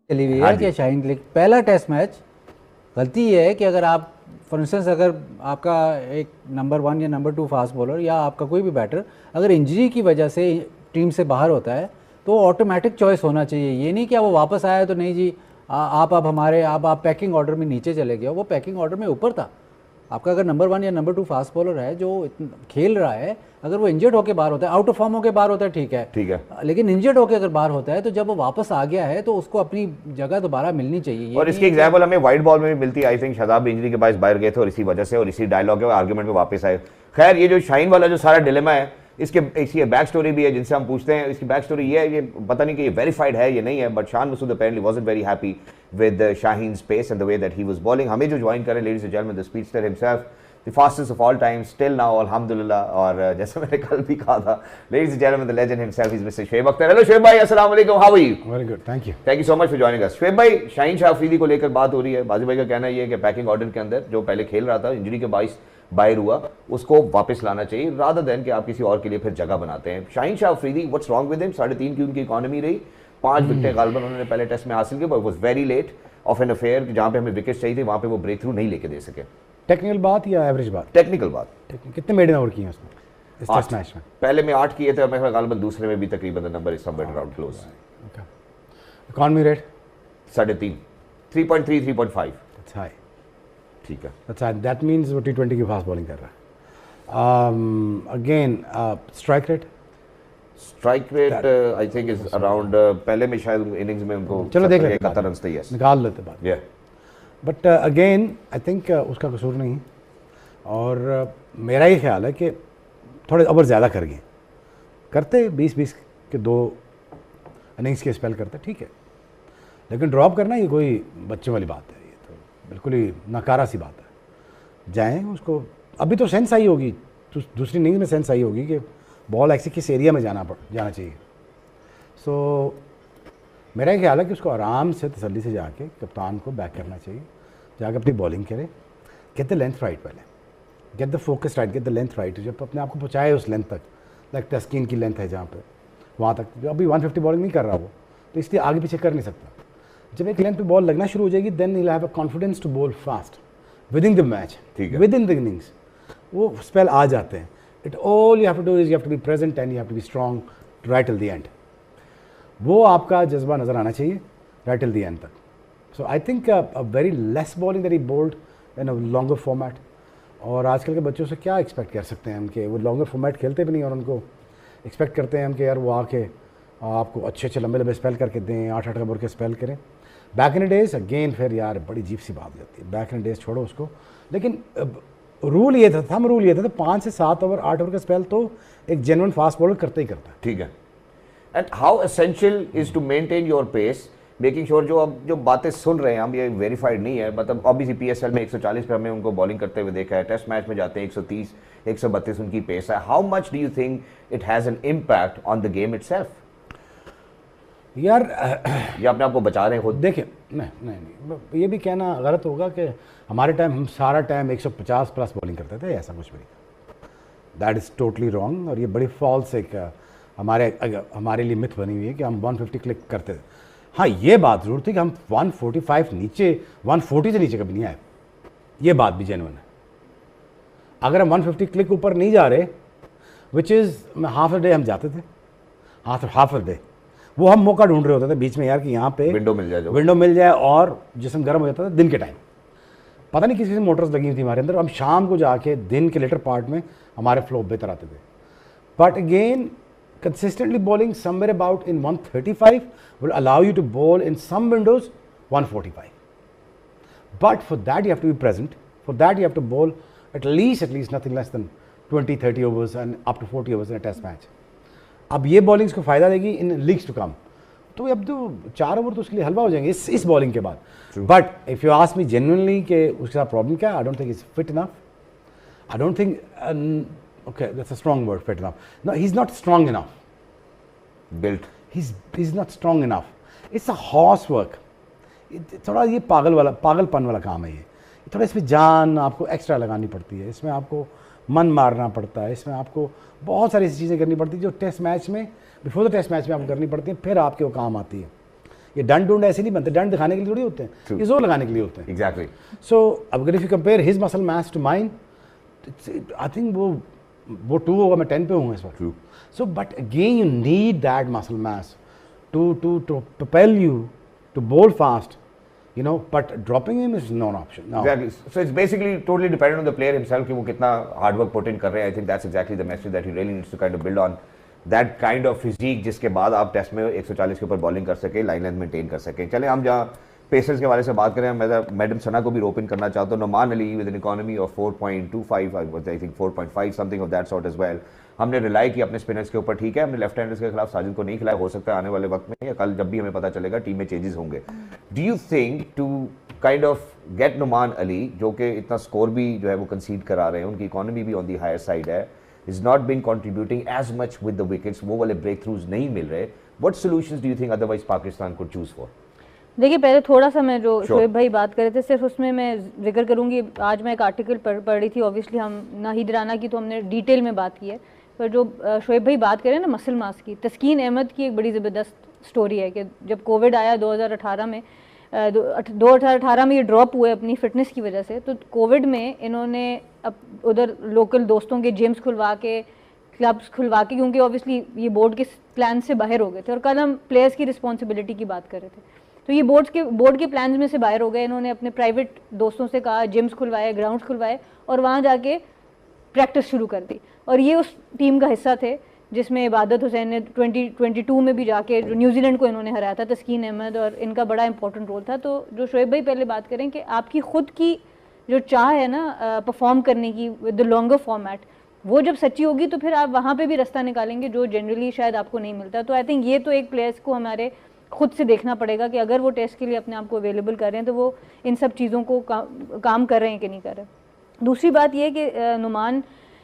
चली हुई हाँ है जी। कि शाहीन क्लिक पहला टेस्ट मैच, गलती ये है कि अगर आप फॉर इंस्टेंस अगर आपका एक नंबर 1 या नंबर 2 फास्ट बॉलर या आपका कोई भी बैटर अगर इंजरी की वजह से टीम से बाहर होता है तो ऑटोमेटिक चॉइस होना चाहिए। ये नहीं कि वो वापस आया तो नहीं जी आप हमारे आप पैकिंग ऑर्डर में नीचे चले गए हो, वो पैकिंग ऑर्डर में ऊपर था। आपका अगर नंबर 1 या नंबर 2 फास्ट बॉलर है जो खेल रहा है, अगर वो इंजर्ड होकर बाहर होता है, आउट ऑफ फॉर्म होकर बाहर होता है, ठीक है, ठीक है। लेकिन इंजर्ड होकर अगर बाहर होता है तो जब वो वापस आ गया है तो उसको अपनी जगह दोबारा मिलनी चाहिए। और इसकी एग्जाम्पल हमें वाइट बॉल में भी मिलती है। आई थिंक शादाब इंजरी के बाद बाहर गए थे और इसी वजह से और इसी डायलॉग के आर्ग्यूमेंट में वापस आए। खैर, ये जो शाहीन वाला जो सारा डिलेमा है, इसकी बैक स्टोरी भी है जिनसे हम पूछते हैं। इसकी बैक स्टोरी ये है, ये पता नहीं कि ये वेरीफाइड है ये नहीं है, but Shan Masood apparently wasn't very happy with Shaheen's pace and the way that he was bowling. हमें जो ज्वाइन करें, ladies and gentleman, the speedster himself, the fastest of all time still now, अल्हम्दुलिल्लाह। और जैसे मैंने कल भी कहा था, ladies and gentleman, the legend himself is mister Shoaib Akhtar. Hello Shoaib भाई, अस्सलाम वालेकुम, how are you? Very good, thank you so much for joining us. Shoaib भाई, शाहीन शाह अफरीदी को लेकर बात हो रही है। बाजी भाई का कहना ये है कि पैकिंग ऑर्डर के अंदर जो पहले खेल रहा था, इंजरी के बाइस बाहर हुआ, उसको वापस लाना चाहिए रादर देन कि आप किसी और के लिए फिर जगह बनाते हैं। Shaheen Shah Afridi, what's wrong with him? 3.5 की उनकी इकॉनमी रही, 5 विकेटें गालबन उन्होंने पहले टेस्ट में हासिल की, but was very late of an affair. जहां पे हमें विकेट चाहिए थी वहां पे वो ब्रेक थ्रू नहीं लेके दे सके। टेक्निकल बात या एवरेज बात? टेक्निकल बात। कितने मेडन ओवर किए उसमें इस टेस्ट 8 मैच में? पहले में 8 किए थे और मैं गालबन दूसरे में भी तकरीबन number is somewhere around close. Okay, economy rate 3.5, 3.3, 3.5। That's high, ठीक है। That's high. दैट मींस वो T20 की फास्ट बॉलिंग कर रहा है। Again, strike rate? Strike rate I think is around, पहले में शायद इनिंग्स में उनको चलो देख लेते हैं, 71 रन थे। यस, निकाल लेते बात। या बट अगेन आई थिंक उसका कसूर नहीं है। और मेरा ये ख्याल है कि थोड़े ओवर ज़्यादा कर गए, करते 20-20 के 2 इनिंग्स के स्पेल करते, ठीक है, लेकिन ड्रॉप करना ये कोई बच्चों वाली बात है, ये तो बिल्कुल ही नकारा सी बात है। जाएँ उसको, अभी तो सेंस आई होगी, तो दूसरी इनिंग्स में सेंस आई होगी कि बॉल ऐसे किस एरिया में जाना चाहिए। सो मेरा ये ख्याल है कि उसको आराम से तसल्ली से जाके कप्तान को बैक करना चाहिए, जाके अपनी बॉलिंग करे, गेट द लेंथ राइट, पहले get the focus right, get the length right. जब अपने आप को पहुँचाए उस लेंथ तक, लाइक टस्किन की लेंथ है जहाँ पे, वहाँ तक। अभी 150 बॉलिंग नहीं कर रहा वो, तो इसलिए आगे पीछे कर नहीं सकता। जब एक लेंथ पे बॉल लगना शुरू हो जाएगी, then you have a confidence to bowl fast within the match, within the innings वो स्पेल आ जाते हैं। It all you have to do is you have to be present and you have to be strong right till the end. वो आपका जज्बा नज़र आना चाहिए राइट टिल द एंड तक। So I think a very less bowling that he bowled in a longer format. और आजकल के बच्चों से क्या एक्सपेक्ट कर सकते हैं हम कि वो लॉन्गर फॉर्मेट खेलते भी नहीं, और उनको एक्सपेक्ट करते हैं हम कि यार वो आके आपको अच्छे अच्छे लंबे लंबे स्पेल करके दें, 8-8 ओवर के स्पेल करें। बैक इन डेज अगेन फिर यार बड़ी अजीब सी बात हो जाती है, बैक इन डेज छोड़ो उसको। लेकिन रूल ये था, थंब रूल ये था, तो 5 से 7 ओवर 8 ओवर का स्पेल तो एक जेन्युइन फास्ट बॉलर करता ही करता है। ठीक है। And how essential is to maintain your pace, making sure जो बातें सुन रहे हैं हम, ये वेरीफाइड नहीं है, मतलब ऑब्वियसली PSL में 140 पे हमें उनको बॉलिंग करते हुए देखा है, टेस्ट मैच में जाते हैं 130, 132 उनकी पेस है। How much do you think it has an impact on the game itself? यार ये अपने आप को बचा रहे हैं खुद? देखिए, नहीं, ये भी कहना गलत होगा कि हमारे टाइम हम सारा टाइम 150 प्लस बॉलिंग करते थे, ऐसा कुछ भी नहीं। दैट इज़ टोटली रॉन्ग, और ये बड़ी फॉल्स एक हमारे लिए मिथ बनी हुई है कि हम 150 क्लिक करते थे। हाँ, ये बात ज़रूर थी कि हम 145 नीचे, 140 से नीचे कभी नहीं आए, ये बात भी जेन्युइन है। अगर हम 150 क्लिक ऊपर नहीं जा रहे, which is half a day हम जाते थे, हाफ अ डे वो हम मौका ढूंढ रहे होते थे बीच में यार कि यहाँ पे विंडो मिल जाए, और जिस्म गर्म हो जाता था दिन के टाइम। पता नहीं किसी मोटर्स लगी हुई थी हमारे अंदर, हम शाम को जाके दिन के लेटर पार्ट में हमारे फ्लो बेहतर आते थे। But again consistently bowling somewhere about in 135 will allow you to bowl in some windows 145. But for that you have to be present. For that you have to bowl at least nothing less than 20-30 overs and up to 40 overs in a test match. अब ये बॉलिंग्स को फ़ायदा देगी इन leagues to come. तो अब तो 4 over तो उसके लिए हलवा हो जाएंगे इस बॉलिंग के बाद। But if you ask me genuinely कि उसका प्रॉब्लम क्या, I don't think is fit enough. I don't think okay, that's a strong word, fit enough. No, he's not strong enough. Built. He's not strong enough. It's a horse work. थोड़ा ये पागलपन वाला काम है ये। थोड़ा इसमें जान आपको एक्स्ट्रा लगानी पड़ती है, इसमें आपको मन मारना पड़ता है, इसमें आपको बहुत सारी चीज़ें करनी पड़ती है जो टेस्ट मैच में, बिफोर द टेस्ट मैच में आपको करनी पड़ती हैं, फिर आपके वो काम आती है। ये डंड डूंड ऐसे नहीं बनते, डंड दिखाने के लिए थोड़ी होते हैं, ये जोर लगाने के लिए होते हैं। एग्जैक्टली। सो अगर if you compare his muscle mass to mine, I think वो 2 होगा, मैं 10 पे हूँ इस वक्त। So but again you need that muscle mass to propel you to bowl fast, you know, but dropping him is not an option. No. Exactly. So it's basically totally dependent on the player himself कि वो कितना hard work put in कर रहे हैं. I think that's exactly the message that he really needs to kind of build on. That kind of physique जिसके बाद आप test में 140 के ऊपर बॉलिंग कर सके, लाइन लेंथ मेंटेन कर सके। चले हम जहाँ पेसर्स के बारे से बात करें, मैं मैडम सना को भी रोप इन करना चाहता हूँ। Noman Ali with an economy of 4.25, I think 4.5 something of that sort as well. हमने रिलाई किया अपने स्पिनर्स के ऊपर, ठीक है, हमने लेफ्ट हैंडर्स के खिलाफ साजिद को नहीं खिलाया, हो सकता है आने वाले वक्त में या कल जब भी हमें पता चलेगा टीम में चेंजेस होंगे। Do you think to kind of get Noman Ali, जो कि इतना स्कोर भी जो है वो कंसीड करा रहे हैं, उनकी इकोनॉमी भी ऑन दी हायर साइड है, is not been contributing as much with the wickets, वो वाले ब्रेक थ्रूज नहीं मिल रहे, what solutions do you think otherwise Pakistan could choose for? देखिए, पहले थोड़ा सा मैं जो शोएब भाई बात कर रहे थे, सिर्फ उसमें मैं जिक्र करूंगी। आज मैं एक आर्टिकल पढ़ रही थी, ऑब्वियसली हम नाहिद राना की तो हमने डिटेल में बात की है, पर जो शोएब भाई बात करें ना मसल मास की, तस्कीन अहमद की एक बड़ी ज़बरदस्त स्टोरी है कि जब कोविड आया 2018 में, 2018 में ये ड्रॉप हुए अपनी फिटनेस की वजह से, तो कोविड में इन्होंने उधर लोकल दोस्तों के जिम्स खुलवा के, क्लब्स खुलवा के, क्योंकि ऑब्वियसली ये बोर्ड के प्लान से बाहर हो गए थे। और कल हम प्लेयर्स की रिस्पॉन्सिबिलिटी की बात कर रहे थे, तो ये बोर्ड के प्लान में से बाहर हो गए। इन्होंने अपने प्राइवेट दोस्तों से कहा, जिम्स खुलवाए, ग्राउंड्स खुलवाए और वहाँ जाके प्रैक्टिस शुरू कर दी। और ये उस टीम का हिस्सा थे जिसमें इबादत हुसैन ने 2022 में भी जाके जो न्यूजीलैंड को इन्होंने हराया था, तस्कीन अहमद, और इनका बड़ा इंपॉर्टेंट रोल था। तो जो शोएब भाई पहले बात करें कि आपकी खुद की जो चाह है ना परफॉर्म करने की विद द लॉन्गर फॉर्मेट, वो जब सच्ची होगी तो फिर आप वहाँ पे भी रास्ता निकालेंगे जो जनरली शायद आपको नहीं मिलता। तो आई थिंक ये तो एक प्लेयर्स को हमारे खुद से देखना पड़ेगा कि अगर वो टेस्ट के लिए अपने आप को अवेलेबल कर रहे हैं तो वो इन सब चीज़ों को काम कर रहे हैं कि नहीं कर रहे। दूसरी बात ये कि नुमान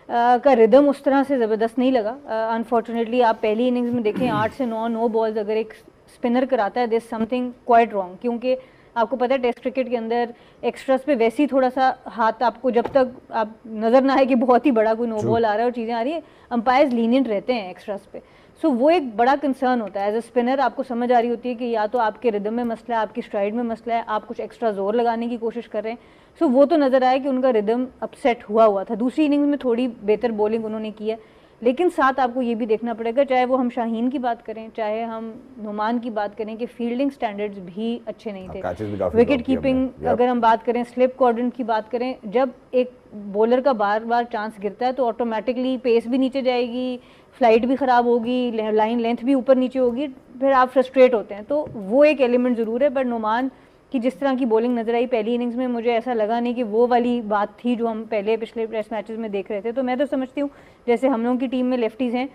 का रिदम उस तरह से ज़बरदस्त नहीं लगा। अनफॉर्चुनेटली आप पहली इनिंग्स में देखें 8 से 9 बॉल्स अगर एक स्पिनर कराता है, दिस समथिंग क्वाइट रॉन्ग, क्योंकि आपको पता है टेस्ट क्रिकेट के अंदर एक्स्ट्रास पे वैसे ही थोड़ा सा हाथ, आपको जब तक आप नज़र ना आए कि बहुत ही बड़ा कोई नो बॉल आ रहा है और चीज़ें आ रही है, अंपायर्स लीनियंट रहते हैं एक्स्ट्रास पे। सो वो एक बड़ा कंसर्न होता है। एज अ स्पिनर आपको समझ आ रही होती है कि या तो आपके रिदम में मसला है, आपकी स्ट्राइड में मसला है, आप कुछ एक्स्ट्रा जोर लगाने की कोशिश कर रहे हैं। सो वो तो नज़र आया कि उनका रिदम अपसेट हुआ था। दूसरी इनिंग्स में थोड़ी बेहतर बॉलिंग उन्होंने की है, लेकिन साथ आपको ये भी देखना पड़ेगा, चाहे वो हम शाहीन की बात करें, चाहे हम नुमान की बात करें, कि फील्डिंग स्टैंडर्ड्स भी अच्छे नहीं थे। विकेट कीपिंग अगर हम बात करें, स्लिप क्वाड्रेंट की बात करें, जब एक बॉलर का बार बार चांस गिरता है तो ऑटोमेटिकली पेस भी नीचे जाएगी, फ्लाइट भी ख़राब होगी, लाइन लेंथ भी ऊपर नीचे होगी, फिर आप फ्रस्ट्रेट होते हैं। तो वो एक एलिमेंट ज़रूर है। बट नुमान की जिस तरह की बॉलिंग नज़र आई पहली इनिंग्स में, मुझे ऐसा लगा नहीं कि वो वाली बात थी जो हम पहले पिछले टेस्ट मैचेस में देख रहे थे। तो मैं तो समझती हूँ जैसे हम लोगों की टीम में लेफ्टीज़ हैं,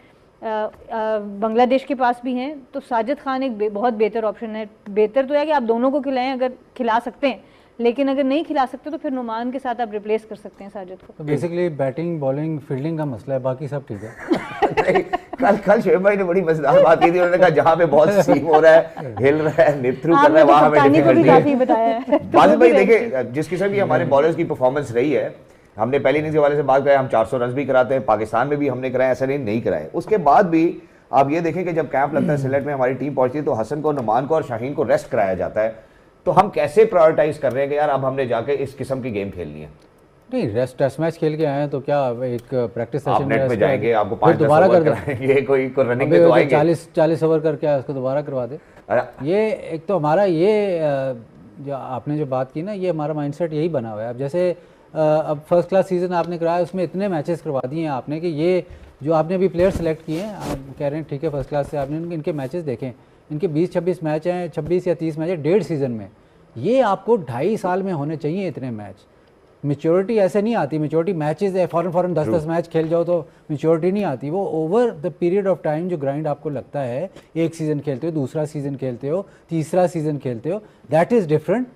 बांग्लादेश के पास भी हैं, तो साजिद खान एक बहुत बेहतर ऑप्शन है। बेहतर तो है कि आप दोनों को खिलाएं अगर खिला सकते हैं, लेकिन अगर नहीं खिला सकते तो फिर नुमान के साथ आप रिप्लेस कर सकते हैं साजिद को। तो बेसिकली बैटिंग, बॉलिंग, फील्डिंग का मसला है, बाकी सब ठीक है। कल शोएब भाई ने बड़ी मजेदार बात की थी, उन्होंने कहा जहाँ पे बहुत सीम हो रहा है, हिल रहा है, निप थ्रू कर रहा है, वहाँ हमें डिफिकल्टी है। बादल भाई देखिए, जिस किस्म की हमारे बॉलर्स की परफॉर्मेंस रही है, हमने पहली इनिंग्स के वाले से बात कराया, हम 400 रन भी कराते हैं, पाकिस्तान में भी हमने कराए, ऐसा नहीं कराए। उसके बाद भी आप ये देखें कि जब कैंप लगता है सिलेट में हमारी टीम पहुंचती है तो हसन को, नुमान को और शाहीन को रेस्ट कराया जाता है। तो हम कैसे प्रायोरिटाइज कर रहे हैं कि यार अब हमने जाके इस किस्म की गेम खेलनी है? नहीं, रेस्ट टेस्ट मैच खेल के आए हैं तो क्या एक प्रैक्टिस आप सेशन नेट में जाएंगे, आपको 5-10 दोबारा ओवर कर कराएंगे, कोई रनिंग में तो आएंगे, 40 ओवर करके आए, उसको दोबारा करवा दे। ये एक तो हमारा ये जो आपने जो बात की ना, ये हमारा माइंडसेट यही बना हुआ है। अब जैसे अब फर्स्ट क्लास सीज़न आपने कराया, उसमें इतने मैचेस करवा दिए हैं आपने कि ये जो आपने अभी प्लेयर सेलेक्ट किए हैं, आप कह रहे हैं ठीक है फर्स्ट क्लास से, आपने इनके मैचेस देखें, इनके 20-26 मैच हैं, 26 या 30 मैच है 1.5 सीज़न में। ये आपको 2.5 साल में होने चाहिए इतने मैच। मेच्योरिटी ऐसे नहीं आती, मेच्योरिटी मैचेस है, फ़ौरन 10-10 मैच खेल जाओ तो मेच्योरिटी नहीं आती। वो over the period of time जो ग्राइंड आपको लगता है, एक सीज़न खेलते हो, दूसरा सीज़न खेलते हो, तीसरा सीज़न खेलते हो, दैट इज़ डिफरेंट।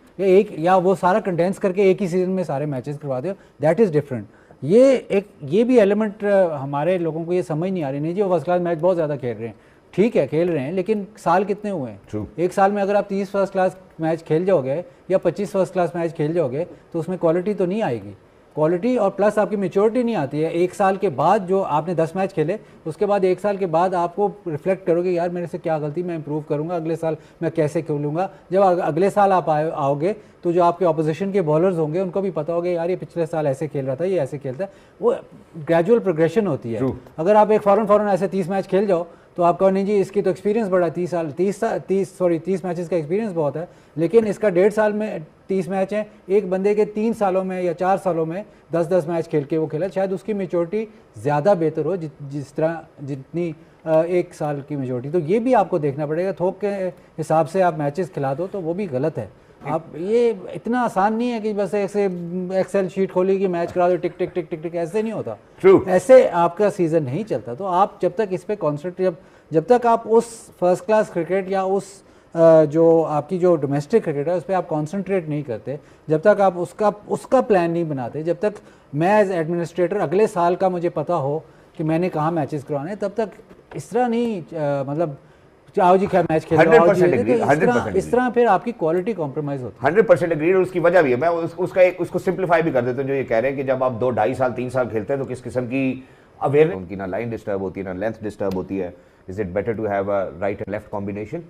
या वो सारा कंडेंस करके एक ही सीज़न में सारे मैचेस करवा दो, दैट इज़ डिफरेंट। ये भी एलिमेंट हमारे लोगों को ये समझ नहीं आ रही। नहीं जी, वो फर्स्ट क्लास मैच बहुत ज़्यादा खेल रहे हैं, ठीक है खेल रहे हैं, लेकिन साल कितने हुए हैं? एक साल में अगर आप 30 फर्स्ट क्लास मैच खेल जाओगे या 25 फर्स्ट क्लास मैच खेल जाओगे तो उसमें क्वालिटी तो नहीं आएगी। क्वालिटी और प्लस आपकी मेच्योरिटी नहीं आती है। एक साल के बाद जो आपने 10 मैच खेले, उसके बाद एक साल के बाद आपको रिफ्लेक्ट करोगे यार मेरे से क्या गलती, मैं इंप्रूव करूंगा, अगले साल मैं कैसे खेलूंगा। जब अगले साल आप आओगे तो जो आपके ऑपोजिशन के बॉलर्स होंगे उनको भी पता होगा यार ये पिछले साल ऐसे खेल रहा था, ये ऐसे खेलता है। वो ग्रेजुअल प्रोग्रेशन होती है। अगर आप एक फौरन ऐसे 30 मैच खेल जाओ तो आप कहो नहीं जी इसकी तो एक्सपीरियंस बड़ा, 30 मैचेस का एक्सपीरियंस बहुत है, लेकिन इसका 1.5 साल में 30 मैच हैं। एक बंदे के 3 सालों में या 4 सालों में 10-10 मैच खेल के वो खेला, शायद उसकी मेच्योरिटी ज़्यादा बेहतर हो जिस तरह जितनी 1 साल की मेच्योरिटी। तो ये भी आपको देखना पड़ेगा। थोक के हिसाब से आप मैचेस खिला दो तो वो भी गलत है। आप ये इतना आसान नहीं है कि बस ऐसे एक्सेल शीट खोली कि मैच करा दो, टिक टिक टिक टिक टिक, ऐसे नहीं होता। ऐसे आपका सीज़न नहीं चलता। तो आप जब तक इस पे कॉन्सेंट्रेट, जब तक आप उस फर्स्ट क्लास क्रिकेट या उस जो आपकी जो डोमेस्टिक क्रिकेट है उस पर आप कॉन्सेंट्रेट नहीं करते, जब तक आप उसका प्लान नहीं बनाते, जब तक मैं एज एडमिनिस्ट्रेटर अगले साल का मुझे पता हो कि मैंने कहाँ मैचेस करवाने, तब तक इस तरह नहीं मतलब आओ जी क्या मैच खेल रहे हो, 100% इस तरह फिर आपकी क्वालिटी कॉम्प्रोमाइज होती है। 100% एग्रीड। और उसकी वजह भी है, मैं उसको सिंप्लीफाई भी कर देता हूँ। जो ये कह रहे हैं कि जब आप 2-2.5 साल 3 साल खेलते हैं तो किस किस्म की अवेयरनेस, उनकी ना लाइन डिस्टर्ब होती है ना लेंथ डिस्टर्ब होती है। Is it better to have a right and left combination?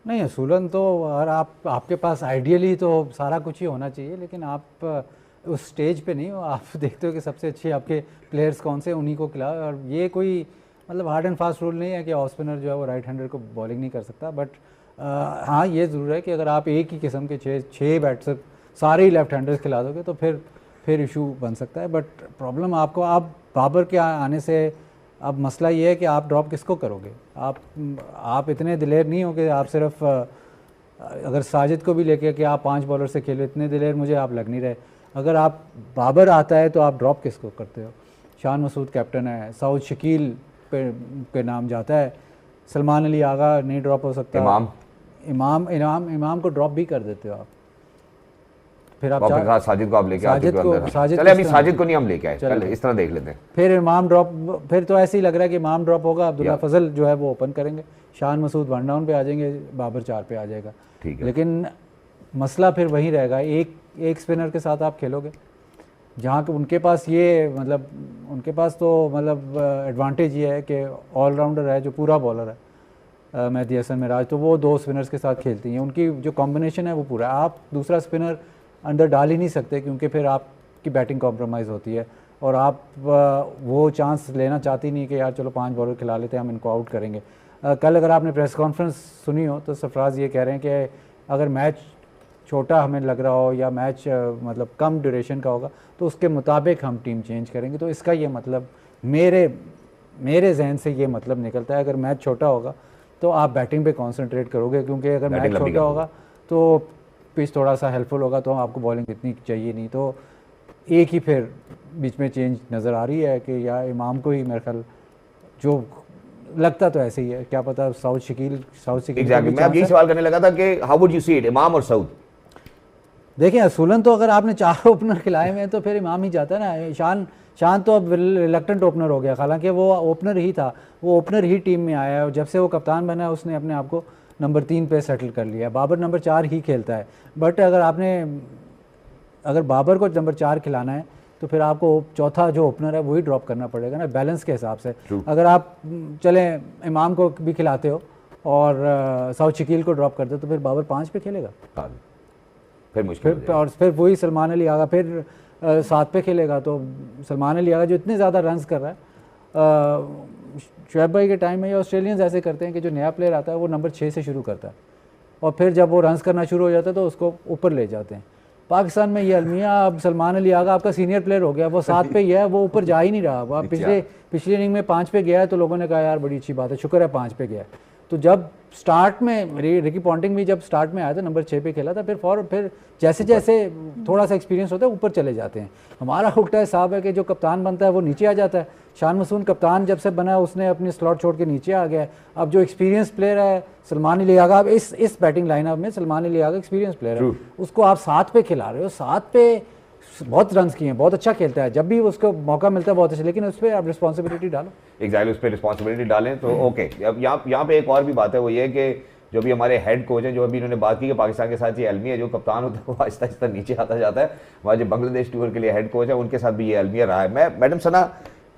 नहीं असूलन तो और आपके पास आइडियली तो सारा कुछ ही होना चाहिए, लेकिन आप उस स्टेज पे नहीं हो। आप देखते हो कि सबसे अच्छे आपके प्लेयर्स कौन से, उन्हीं को खिलाओ। और ये कोई मतलब हार्ड एंड फास्ट रूल नहीं है कि ऑफ स्पिनर जो है वो राइट हैंडर को बॉलिंग नहीं कर सकता। बट हाँ ये ज़रूर है कि अगर आप एक ही किस्म के 6 बैट्सर सारे ही लेफ्ट हैंडर्स खिला दोगे तो फिर इशू बन सकता है। बट प्रॉब्लम आपको, आप बाबर के आने से अब मसला ये है कि आप ड्रॉप किसको करोगे। आप इतने दिलेर नहीं हो कि आप सिर्फ अगर साजिद को भी लेके कि आप 5 बॉलर से खेलो, इतने दिलेर मुझे आप लग नहीं रहे। अगर आप बाबर आता है तो आप ड्रॉप किसको करते हो? शान मसूद कैप्टन है, सऊद शकील पे नाम जाता है, सलमान अली आगा नहीं ड्रॉप हो सकता, इमाम को ड्रॉप भी कर देते हो आप। फिर आप साजिद को आप लेके आते हो, चले अभी साजिद को नहीं हम लेके आए, चले इस तरह देख लेते हैं। फिर इमाम ड्रॉप, फिर तो ऐसे ही लग रहा है कि इमाम ड्रॉप होगा, अब्दुल्ला फजल जो है वो ओपन करेंगे, शान मसूद 1 डाउन पे आ जाएंगे, बाबर 4 पे आ जाएगा। ठीक है, लेकिन मसला फिर वहीं रहेगा, एक स्पिनर के साथ आप खेलोगे जहाँ उनके पास ये मतलब उनके पास तो मतलब एडवांटेज ये है कि ऑलराउंडर है जो पूरा बॉलर है, मेहदी हसन मिराज, तो वो 2 स्पिनर्स के साथ खेलती हैं, उनकी जो कॉम्बिनेशन है वो पूरा। आप दूसरा स्पिनर अंदर डाल ही नहीं सकते क्योंकि फिर आपकी बैटिंग कॉम्प्रोमाइज़ होती है और आप वो चांस लेना चाहती नहीं कि यार चलो 5 बॉलर खिला लेते हैं, हम इनको आउट करेंगे। कल अगर आपने प्रेस कॉन्फ्रेंस सुनी हो तो सरफराज ये कह रहे हैं कि अगर मैच छोटा हमें लग रहा हो या मैच मतलब कम ड्यूरेशन का होगा तो उसके मुताबिक हम टीम चेंज करेंगे। तो इसका ये मतलब मेरे जहन से ये मतलब निकलता है, अगर मैच छोटा होगा तो आप बैटिंग पे कंसंट्रेट करोगे, क्योंकि अगर मैच छोटा होगा तो पिच थोड़ा सा हेल्पफुल होगा तो आपको बॉलिंग इतनी चाहिए नहीं। तो एक ही फिर बीच में चेंज नज़र आ रही है कि या इमाम को ही मेरे ख्याल जो लगता तो ऐसे ही है, क्या पता सऊद शकील एग्जैक्टली। मैं अब यही सवाल करने लगा था कि how would you see it, इमाम और सऊद? देखिए असूलन तो अगर आपने 4 ओपनर खिलाए हुए हैं तो फिर इमाम ही जाता है ना। शान तो अब रिलक्टेंट ओपनर हो गया, हालांकि वो ओपनर ही था, वो ओपनर ही टीम में आया है और जब से वो कप्तान बना है उसने अपने आप को नंबर 3 पे सेटल कर लिया। बाबर नंबर 4 ही खेलता है, बट अगर बाबर को नंबर 4 खिलाना है तो फिर आपको चौथा जो ओपनर है वही ड्रॉप करना पड़ेगा ना, बैलेंस के हिसाब से। अगर आप चलें इमाम को भी खिलाते हो और सऊद शकील को ड्रॉप करते हो तो फिर बाबर 5 पे खेलेगा, फिर मुश्किल और फिर वही सलमान अली आगा फिर 7 पे खेलेगा। तो सलमान अली आगा जो इतने ज़्यादा रन्स कर रहा है, शुएब भाई के टाइम में ये ऑस्ट्रेलियंस ऐसे करते हैं कि जो नया प्लेयर आता है वो नंबर 6 से शुरू करता है और फिर जब वो रन्स करना शुरू हो जाता है तो उसको ऊपर ले जाते हैं। पाकिस्तान में ये अलमिया, अब सलमान अली आगा आपका सीनियर प्लेयर हो गया, वो 7 पे गया है, वो ऊपर जा ही नहीं रहा। अब पिछले इनिंग में 5 पे गया है तो लोगों ने कहा यार बड़ी अच्छी बात है, शुक्र है 5 पे गया है। तो जब स्टार्ट में रिकी पॉन्टिंग भी जब स्टार्ट में आया था नंबर 6 पे खेला था, फिर जैसे जैसे थोड़ा सा एक्सपीरियंस होता है ऊपर चले जाते हैं। हमारा उल्टा हिसाब है कि जो कप्तान बनता है वो नीचे आ जाता है। शान मसूद कप्तान जब से बना है उसने अपनी स्लॉट छोड़ के नीचे आ गया है। अब जो एक्सपीरियंस प्लेयर है सलमान अली आगा, अब इस बैटिंग लाइनअप में सलमान अली आगा एक्सपीरियंस प्लेयर है, उसको आप 7 पे खिला रहे हो। 7 पे बहुत रन्स किए हैं, बहुत अच्छा खेलता है, जब भी उसको मौका मिलता है बहुत अच्छा, लेकिन उस पर आप रिस्पॉन्सिबिलिटी डालो। एग्जैक्टली, उस पर रिस्पॉन्सिबिलिटी डालें तो ओके। अब यहाँ पे एक और भी बात है, वो ये कि जो भी हमारे हेड कोच हैं, जो अभी इन्होंने बात की कि पाकिस्तान के साथ ये अलमिया जो कप्तान होता है वो आहिस्ता आहिस्ता नीचे आता जाता है, हमारे जो बांग्लादेश टूर के लिए हेड कोच है उनके साथ भी ये अलमिया रहा है। मैं मैडम सना,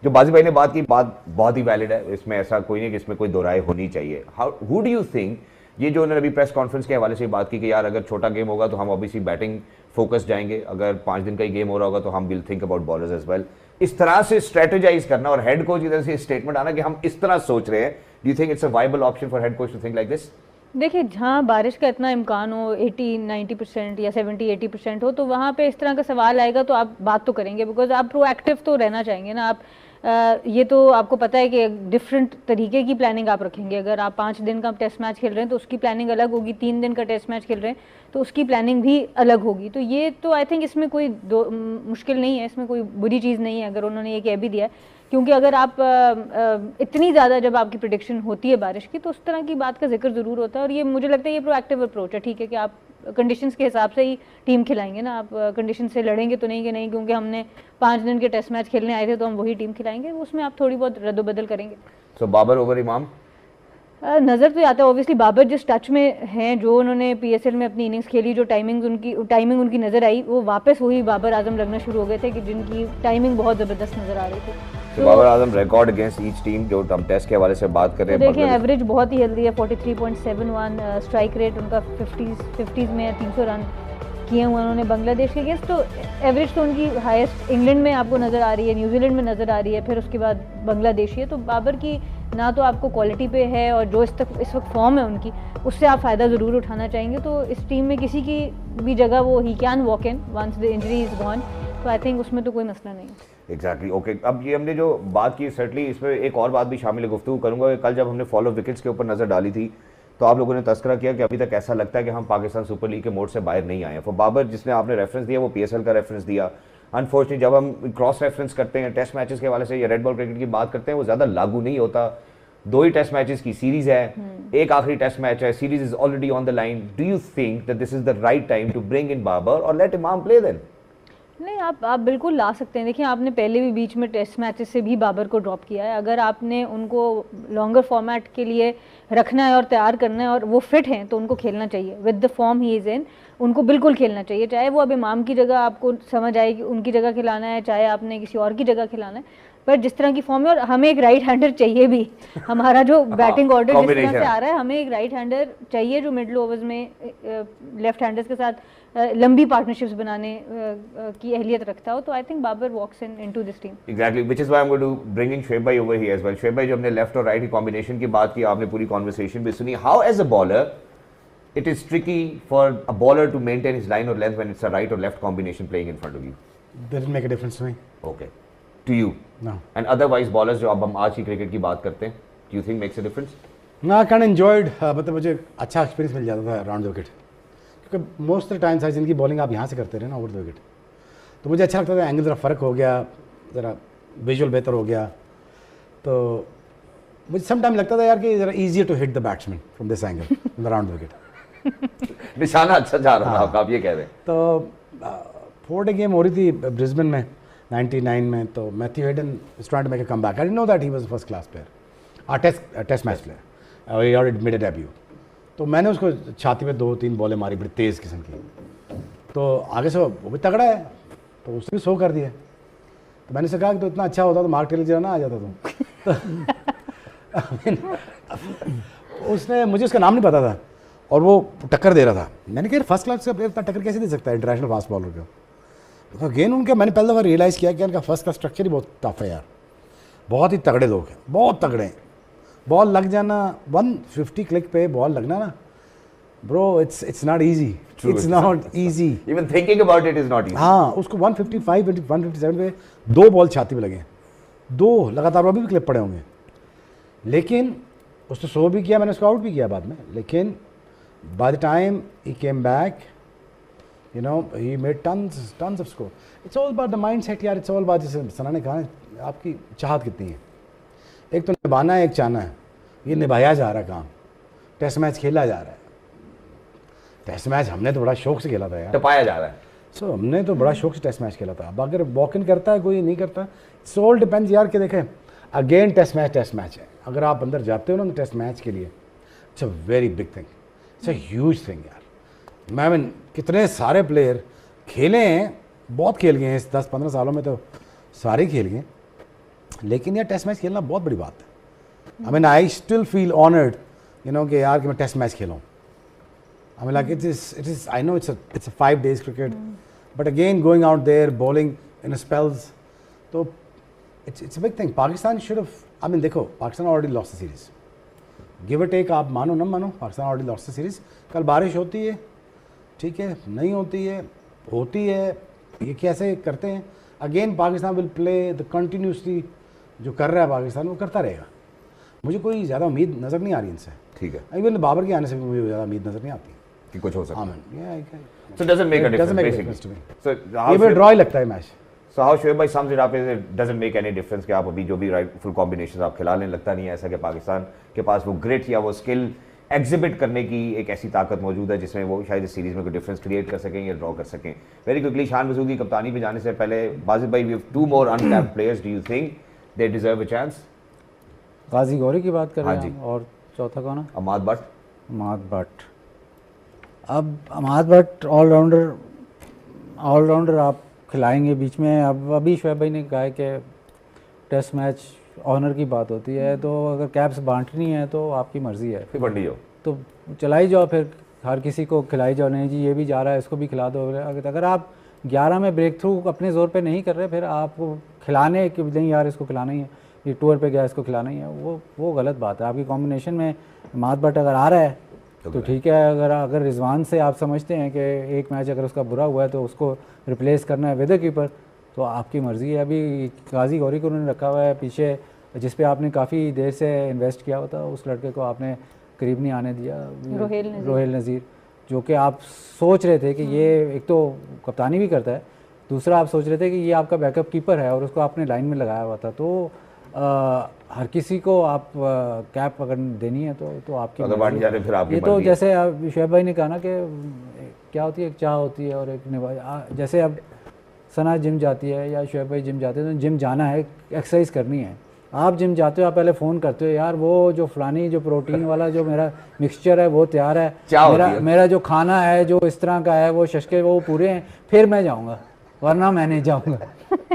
जो बाजी भाई ने बात की, बात बहुत ही वैलिड है, इसमें ऐसा कोई नहीं कि इसमें कोई दोराय होनी चाहिए। हु डू यू थिंक, ये जो उन्होंने अभी प्रेस कॉन्फ्रेंस के हवाले से बात की कि यार अगर छोटा गेम होगा तो हम ऑब्वियसली बैटिंग फोकस जाएंगे, अगर 5 दिन का ही गेम हो रहा होगा तो हम will think about bowlers as well, इस तरह से स्ट्रेटेजाइज करना और हेड कोच की तरफ से स्टेटमेंट आना कि हम इस तरह सोच रहे हैं, do you think it's a viable option for head coach to think like this? देखिए, जहाँ बारिश का इतना इम्कान हो 80-90% या 70-80% हो, तो वहाँ पे इस तरह का सवाल आएगा तो आप बात तो करेंगे, बिकॉज आप प्रोएक्टिव तो रहना चाहेंगे ना। आप ये तो आपको पता है कि डिफरेंट तरीके की प्लानिंग आप रखेंगे। अगर आप 5 दिन का टेस्ट मैच खेल रहे हैं तो उसकी प्लानिंग अलग होगी, 3 दिन का टेस्ट मैच खेल रहे हैं तो उसकी प्लानिंग भी अलग होगी। तो ये तो आई थिंक इसमें कोई मुश्किल नहीं है, इसमें कोई बुरी चीज़ नहीं है अगर उन्होंने ये कह भी दिया है, क्योंकि अगर आप इतनी ज़्यादा जब आपकी प्रेडिक्शन होती है बारिश की तो उस तरह की बात का जिक्र ज़रूर होता है। और ये मुझे लगता है ये प्रोएक्टिव अप्रोच है। ठीक है कि आप कंडीशंस के हिसाब से ही टीम खिलाएंगे ना, आप कंडीशन से लड़ेंगे तो नहीं कि नहीं क्योंकि हमने 5 दिन के टेस्ट मैच खेलने आए थे तो हम वही टीम खिलाएंगे, उसमें आप थोड़ी बहुत रद्दोबदल करेंगे। सो बाबर ओवर इमाम नज़र तो आता है ऑब्वियसली, बाबर जिस टच में हैं, जो उन्होंने पीएसएल में अपनी इनिंग्स खेली, जो टाइमिंग उनकी नज़र आई, वो वापस वही बाबर आजम लगना शुरू हो गए थे कि जिनकी टाइमिंग बहुत ज़बरदस्त नज़र आ रही थी। तो Babar Azam record against each team, जो हम टेस्ट के हवाले से बात कर रहे हैं, देखें एवरेज बहुत ही हेल्दी है, 43.71, स्ट्राइक रेट उनका 50s में है, 300 रन किए हुए उन्होंने बांग्लादेश के अगेंस्ट। तो एवरेज तो उनकी हाईएस्ट इंग्लैंड में आपको नज़र आ रही है, न्यूजीलैंड में नज़र आ रही है, फिर उसके बाद बांग्लादेशी है। तो बाबर की ना तो आपको क्वालिटी पे है और जो इस वक्त फॉर्म है उनकी, उससे आप फ़ायदा ज़रूर उठाना चाहेंगे। तो इस टीम में किसी की भी जगह वो ही can walk in once the injury is gone, तो आई थिंक उसमें तो कोई मसला नहीं है। Exactly okay. अब ये हमने जो बात की, सर्टली इसमें एक और बात भी शामिल है, गुफ्तगू करूंगा कि कल जब हमने फॉलो विकेट्स के ऊपर नज़र डाली थी तो आप लोगों ने तस्करा किया कि अभी तक ऐसा लगता है कि हम पाकिस्तान सुपर लीग के मोड से बाहर नहीं आए हैं। फॉर बाबर, जिसने आपने रेफरेंस दिया वो पीएसएल का रेफरेंस दिया, अनफॉर्चुनेटली जब हम क्रॉस रेफरेंस करते हैं टेस्ट मैचेस के हवाले से या रेड बॉल क्रिकेट की बात करते हैं, वो ज़्यादा लागू नहीं होता। 2 ही टेस्ट मैचेस की सीरीज है, एक आखिरी टेस्ट मैच है, series is already on the line. Do you think that this is the right time to bring in Babar और लेट इमाम प्ले देन? नहीं, आप बिल्कुल ला सकते हैं। देखिए, आपने पहले भी बीच में टेस्ट मैचेस से भी बाबर को ड्रॉप किया है। अगर आपने उनको लॉन्गर फॉर्मेट के लिए रखना है और तैयार करना है और वो फिट हैं तो उनको खेलना चाहिए with the form he is in, उनको बिल्कुल खेलना चाहिए। चाहे वो अब इमाम की जगह आपको समझ आए कि उनकी जगह खिलाना है, चाहे आपने किसी और की जगह खिलाना है, पर जिस तरह की फॉर्म है, और हमें एक राइट हैंडर चाहिए भी। हमारा जो बैटिंग ऑर्डर जिस तरह से आ रहा है, हमें एक राइट हैंडर चाहिए जो मिडल ओवर्स में लेफ्ट हैंडर्स के साथ लंबी पार्टनरशिप्स बनाने की अहलियत रखता हो। तो I think Babar walks into this team. Exactly, which is why I am going to bring in Shoaib भाई over here as well. Shoaib भाई, जो हमने लेफ्ट और राइट की कॉम्बिनेशन की बात की, आपने पूरी कॉन्वर्सेशन भी सुनी। How as a bowler it is tricky for a bowler to maintain his line or length when it's a right or left combination playing in front of you? Doesn't make a difference to me. Okay. To you? No. And otherwise bowlers जो अब हम आज की cricket की बात करते हैं, do you think makes a difference? No, I kind of enjoyed, मतलब मुझे अच्छा एक्सपीरियंस मिल जाता था राउंड द विकेट, क्योंकि मोस्ट ऑफ द टाइम जिनकी बॉलिंग आप यहाँ से करते रहे ना ओवर द विकेट, तो मुझे अच्छा लगता था। एंगल ज़रा फ़र्क हो गया, ज़रा विजुअल बेहतर हो गया, तो मुझे सम टाइम लगता था यार कि ज़रा easier to hit the batsman from this angle from the round the wicket. निशाना अच्छा जा रहा था आपका, आप ये कह रहे हैं। तो 4 डे गेम हो रही थी ब्रिस्बेन में 99 में, तो Matthew Hayden is trying to make a comeback. I didn't know that he was first class player, test match player, he already made a debut. तो मैंने उसको छाती पे 2-3 बॉलें मारी बड़ी तेज़ किस्म की, तो आगे से वो भी तगड़ा है, तो उसने भी 100 कर दिया। तो मैंने से कहा कि तो इतना अच्छा होता तो मार्क टेलर जरा ना आ जाता तो उसने, मुझे उसका नाम नहीं पता था और वो टक्कर दे रहा था। मैंने कहा फर्स्ट क्लास का प्लेयर इतना टक्कर कैसे दे सकता है इंटरनेशनल फास्ट बॉलर को? तो अगेन उनका मैंने पहले दफ़ा रियलाइज़ किया कि उनका फर्स्ट का स्ट्रक्चर ही बहुत टफ है यार, बहुत ही तगड़े लोग हैं, बहुत तगड़े हैं। बॉल लग जाना 150 क्लिक पे बॉल लगना ना bro, it's not easy, it's not easy, even thinking about it is not easy. हाँ, उसको 155 157 पे 2 बॉल छाती पे लगे, 2 लगातार, अभी भी क्लिप पड़े होंगे। लेकिन उसने 100 भी किया, मैंने उसको आउट भी किया बाद में। लेकिन by the time he came back, you know, he made tons of score. It's all about the mindset यार, it's all about, जैसे सना ने कहा, आपकी चाहत कितनी है। एक तो निभाना है, एक चाहना है। ये निभाया जा रहा है काम, टेस्ट मैच खेला जा रहा है। टेस्ट मैच हमने तो बड़ा शौक से खेला था यार, टपाया जा रहा है। सो हमने तो बड़ा शौक से टेस्ट मैच खेला था। अब अगर वॉक इन करता है कोई, नहीं करता, इट्स ऑल डिपेंड्स यार। कि देखें अगेन टेस्ट मैच है। अगर आप अंदर जाते हो ना टेस्ट मैच के लिए, it's a very big thing. It's a huge thing यार। मैं मीन कितने सारे प्लेयर खेले हैं, बहुत खेल गए हैं इस 10-15 सालों में, तो सारे ही खेल गए, लेकिन यार टेस्ट मैच खेलना बहुत बड़ी बात है। I mean I still feel honoured you know कि यार कि मैं टेस्ट मैच खेलूँ। I mean, like it is. I know it's a 5 days cricket, but again going out there bowling in a spells, so it's a big thing. Pakistan should have. I mean, देखो, Pakistan already lost the series. Give or take, आप मानो ना मानो, Pakistan already lost the series. कल बारिश होती है, ठीक है, नहीं होती है, ये कैसे करते हैं? Again, Pakistan will play the continuously जो कर रहा है पाकिस्तान वो करता रहेगा। मुझे कोई ज़्यादा उम्मीद नज़र नहीं आ रही इनसे। ठीक है, इवन बाबर के आने से भी मुझे ज़्यादा उम्मीद नज़र नहीं आती कि कुछ हो सकता है। Yeah, So it doesn't make a difference basically. basically. So ये भी ड्रॉ ही लगता है match. So how Shoaib bhai sums it up is it doesn't make any difference कि आप अभी जो भी फुल कॉम्बिनेशन आप खिला लें, लगता नहीं है ऐसा कि पाकिस्तान के पास वो ग्रिट या वो स्किल एग्जिबिट करने की एक ऐसी ताकत मौजूद है जिसमें वो शायद इस सीरीज में कोई डिफरेंस क्रिएट कर सकें या ड्रॉ कर सकें। वेरी क्विकली, शान मसूद की कप्तानी पे जाने से पहले बाजिद भाई, we have 2 more uncapped players, do you think they deserve a chance? गाजी गौरी की बात कर रहे हाँ हैं जी। और चौथा कौन है? अमाद बट। अमाद भट्ट। अब अमाद भट्ट ऑलराउंडर आप खिलाएंगे बीच में। अब अभी शोएब भाई ने कहा है कि टेस्ट मैच ऑनर की बात होती है, तो अगर कैप्स बांटनी है तो आपकी मर्ज़ी है, फिर बंडी हो तो चलाई जाओ, फिर हर किसी को खिलाई जाओ। नहीं जी ये भी जा रहा है, इसको भी खिला दो। अगर आप 11 में ब्रेक थ्रू अपने ज़ोर पे नहीं कर रहे, फिर आपको खिलाने कि नहीं यार इसको खिलाना ही है, ये टूर पे गया इसको खिलाना ही है, वो गलत बात है। आपकी कॉम्बिनेशन में अमाद भट्ट अगर आ रहा है तो ठीक है। अगर रिजवान से आप समझते हैं कि एक मैच अगर उसका बुरा हुआ है तो उसको रिप्लेस करना है विद द कीपर, तो आपकी मर्ज़ी है। अभी गाजी गौरी को उन्होंने रखा हुआ है पीछे, जिस पे आपने काफ़ी देर से इन्वेस्ट किया हुआ था, उस लड़के को आपने करीब नहीं आने दिया, रोहेल नज़ीर, जो कि आप सोच रहे थे कि ये एक तो कप्तानी भी करता है, दूसरा आप सोच रहे थे कि ये आपका बैकअप कीपर है और उसको आपने लाइन में लगाया हुआ था। तो हर किसी को आप कैप अगर देनी है तो आपकी अगर बांट जा रहे फिर आपकी ये तो मर्जी है। जैसे शोएब भाई ने कहा ना कि क्या होती है, एक चाह होती है और एक जैसे अब सना जिम जाती है या शोएब भाई जिम जाते हैं, तो जिम जाना है, एक्सरसाइज करनी है। आप जिम जाते हो, आप पहले फ़ोन करते हो, यार वो जो फलानी जो प्रोटीन वाला जो मेरा मिक्सचर है वो तैयार है, मेरा जो खाना है जो इस तरह का है वो शशके वो पूरे हैं, फिर मैं जाऊँगा, वरना मैं नहीं जाऊँगा।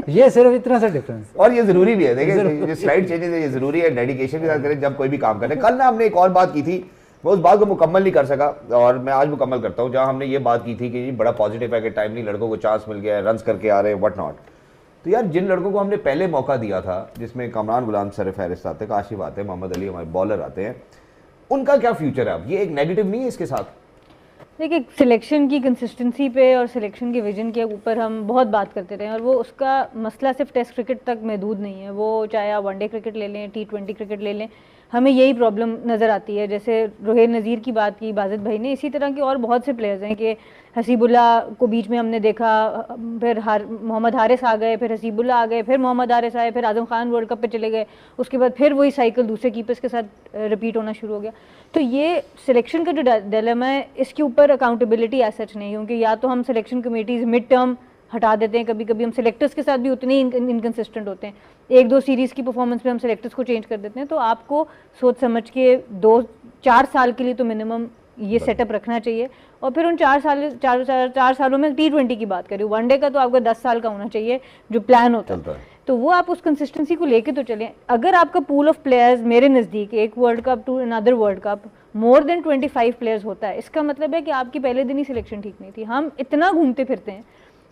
ये सिर्फ इतना सा डिफरेंस। और ये जरूरी भी है, देखिए ये स्लाइड चेंजेस है, ये जरूरी है, डेडिकेशन के साथ करें जब कोई भी काम करें। कल ना हमने एक और बात की थी, मैं उस बात को मुकम्मल नहीं कर सका और मैं आज मुकम्मल करता हूँ, जहाँ हमने ये बात की थी कि बड़ा पॉजिटिव है कि टाइमली लड़कों को चांस मिल गया है, रन्स करके आ रहे हैं, व्हाट नॉट। तो यार जिन लड़कों को हमने पहले मौका दिया था, जिसमें कमरान गुलाम सर फहरिस्त आते हैं, काशिफ आते हैं, मोहम्मद अली हमारे बॉलर आते हैं, उनका क्या फ्यूचर है? अब ये एक नेगेटिव नहीं है इसके साथ? देखिए, सिलेक्शन की कंसिस्टेंसी पे और सिलेक्शन के विजन के ऊपर हम बहुत बात करते रहे और वो उसका मसला सिर्फ टेस्ट क्रिकेट तक महदूद नहीं है। वो चाहे आप वनडे क्रिकेट ले लें, T20 क्रिकेट ले लें, हमें यही प्रॉब्लम नज़र आती है। जैसे रोहेल नज़ीर की बात की बाजिद भाई ने, इसी तरह के और बहुत से प्लेयर्स हैं कि हसीबुल्ला को बीच में हमने देखा, फिर मोहम्मद हारिस आ गए, फिर हसीबुल्ला आ गए, फिर मोहम्मद हारिस आए, फिर आजम खान वर्ल्ड कप पे चले गए, उसके बाद फिर वही साइकिल दूसरे कीपर्स के साथ रिपीट होना शुरू हो गया। तो ये सिलेक्शन का जो डिलेमा है, इसके ऊपर अकाउंटेबिलिटी एज सच नहीं, क्योंकि या तो हम सिलेक्शन कमेटीज़ मिड टर्म हटा देते हैं, कभी कभी हम सिलेक्टर्स के साथ भी उतने ही इनकन्सिस्टेंट होते हैं, 1-2 सीरीज़ की परफॉर्मेंस में हम सिलेक्टर्स को चेंज कर देते हैं। तो आपको सोच समझ के 2-4 साल के लिए तो मिनिमम ये सेटअप रखना चाहिए, और फिर उन 4 सालों में T20 की बात करें, वनडे का तो आपका 10 साल का होना चाहिए जो प्लान होता है, तो वो आप उस कंसिस्टेंसी को लेके तो चलें। अगर आपका पूल ऑफ प्लेयर्स मेरे नज़दीक एक world cup to another world cup more than 25 players होता है, इसका मतलब है कि आपकी पहले दिन ही सिलेक्शन ठीक नहीं थी। हम इतना घूमते फिरते हैं